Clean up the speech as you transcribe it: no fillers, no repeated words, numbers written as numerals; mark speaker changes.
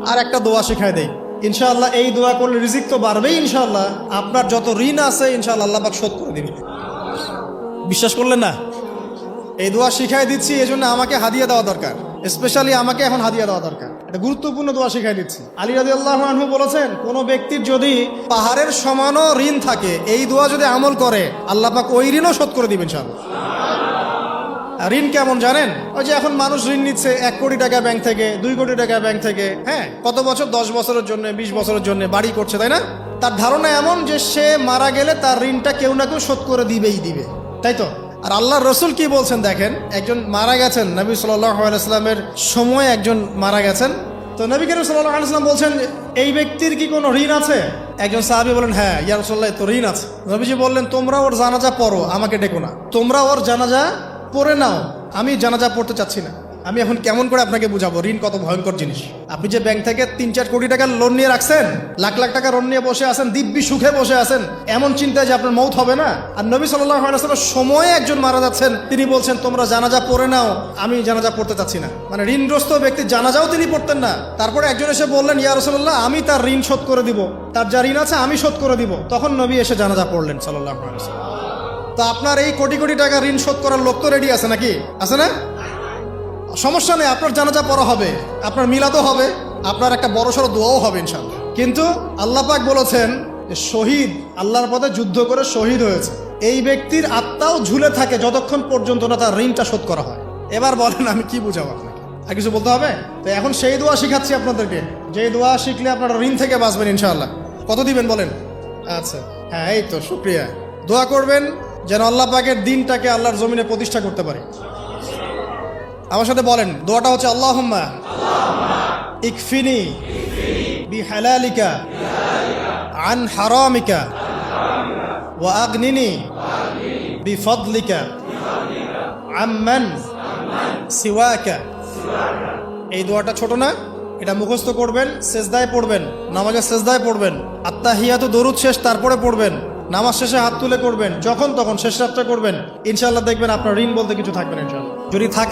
Speaker 1: আর একটা দোয়া শেখায় দেই, ইনশাআল্লাহ এই দোয়া করলে রিজিক তো বাড়বেই ইনশাআল্লাহ, আপনার যত ঋণ আছে ইনশাআল্লাহ আল্লাহ পাক শোধ করে দিবে। বিশ্বাস করলেন না? এই দোয়া শিখাই দিচ্ছি, এই জন্য আমাকে হাদিয়া দেওয়া দরকার, স্পেশালি আমাকে এখন হাদিয়া দেওয়া দরকার। এটা গুরুত্বপূর্ণ দোয়া শিখাই দিচ্ছি। আলী রাদিয়াল্লাহু আনহু বলেছেন, কোনো ব্যক্তির যদি পাহাড়ের সমানও ঋণ থাকে, এই দোয়া যদি আমল করে আল্লাহ পাক ওই ঋণও শোধ করে দিবেন ইনশাআল্লাহ। ঋণ কেমন জানেন? ওই যে এখন মানুষ ঋণ নিচ্ছে 1 কোটি টাকা ব্যাংক থেকে, 2 কোটি টাকা ব্যাংক থেকে, হ্যাঁ, কত বছর, 10 বছরের জন্য, 20 বছরের জন্য বাড়ি করছে, তাই না? তার ধারণা এমন যে সে মারা গেলে তার ঋণটা কেউ না কেউ শোধ করে দিবেই দিবে, তাই তো? আর আল্লাহর রসুল কি বলছেন দেখেন, একজন মারা গেছেন, নবী সাল্লাল্লাহু আলাইহি ওয়াসাল্লামের সময় একজন মারা গেছেন, তো নবী করিম সাল্লাল্লাহু আলাইহি ওয়াসাল্লাম বলছেন, এই ব্যক্তির কি কোনো ঋণ আছে? একজন সাহাবী বলেন, হ্যাঁ ইয়া রাসূলুল্লাহ, তো ঋণ আছে। নবীজি বললেন, তোমরা ওর জানাজা পড়ো, আমাকে ডেকো না, তোমরা ওর জানাজা পড়ে নাও, আমি জানাজা পড়তে চাচ্ছি না। আমি এখন কেমন করে আপনাকে বুঝাবো ঋণ কত ভয়ঙ্কর জিনিস? আপনি যে ব্যাংক থেকে 3-4 কোটি টাকার লোন নিয়ে রাখছেন, লাখ লাখ টাকা লোন নিয়ে বসে আছেন, দিব্যি সুখে বসে আছেন, এমন চিন্তায় যে আপনার মৌত হবে না। আর নবী সাল্লাল্লাহু আলাইহি ওয়াসাল্লামের সময়ে একজন মারা যাচ্ছেন, তিনি বলছেন তোমরা জানাজা পড়ে নাও, আমি জানাজা পড়তে চাচ্ছি না। মানে ঋণগ্রস্ত ব্যক্তির জানাজাও তিনি পড়তেন না। তারপরে একজন এসে বললেন, ইয়া রাসূলুল্লাহ, আমি তার ঋণ শোধ করে দিব, তার যা ঋণ আছে আমি শোধ করে দিব। তখন নবী এসে জানাজা পড়লেন সাল্লাল্লাহু আলাইহি ওয়াসাল্লাম। তো আপনার এই কোটি কোটি টাকা ঋণ শোধ করার লোক তো রেডি আছে নাকি? আছে না? সমস্যা নেই, আপনার জানাজা পড়া হবে, আপনার মিলাদও হবে, আপনার একটা বড়সড় দোয়াও হবে ইনশাআল্লাহ। কিন্তু আল্লাহ পাক বলেছেন যে শহীদ, আল্লাহর পথে যুদ্ধ করে শহীদ হয়েছে, এই ব্যক্তির আত্মাও ঝুলে থাকে যতক্ষণ পর্যন্ত না তার ঋণটা শোধ করা হয়। এবার বলেন আমি কি বুঝাবো আপনাকে? আর কিছু বলতে হবে? তো এখন সেই দোয়া শিখাচ্ছি আপনাদেরকে, যে দোয়া শিখলে আপনারা ঋণ থেকে বাঁচবেন ইনশাআল্লাহ। কত দিবেন বলেন? আচ্ছা, হ্যাঁ, এই তো, শুকরিয়া। দোয়া করবেন যেন আল্লাহ পাকের দিনটাকে আল্লাহর জমিনে প্রতিষ্ঠা করতে পারি। আমার সাথে বলেন, দোয়াটা হচ্ছে, আল্লাহুম্মা ইকফিনি বিহালালিকা আন হারামিকা ওয়া আগনিনি বিফদলিকা আম্মান সিওয়াকা। এই দোয়াটা ছোট না, এটা মুখস্থ করবেন, সেজদায় পড়বেন, নামাজের সেজদায় পড়বেন, আত্তাহিয়াতু দরুদ শেষ তারপরে পড়বেন, নামাজ শেষে হাত তুলে করবেন, যখন তখন শেষ রাতটা করবেন, ইনশাআল্লাহ দেখবেন আপনার ঋণ বলতে কিছু থাকবে না ইনশাআল্লাহ। যদি থাকে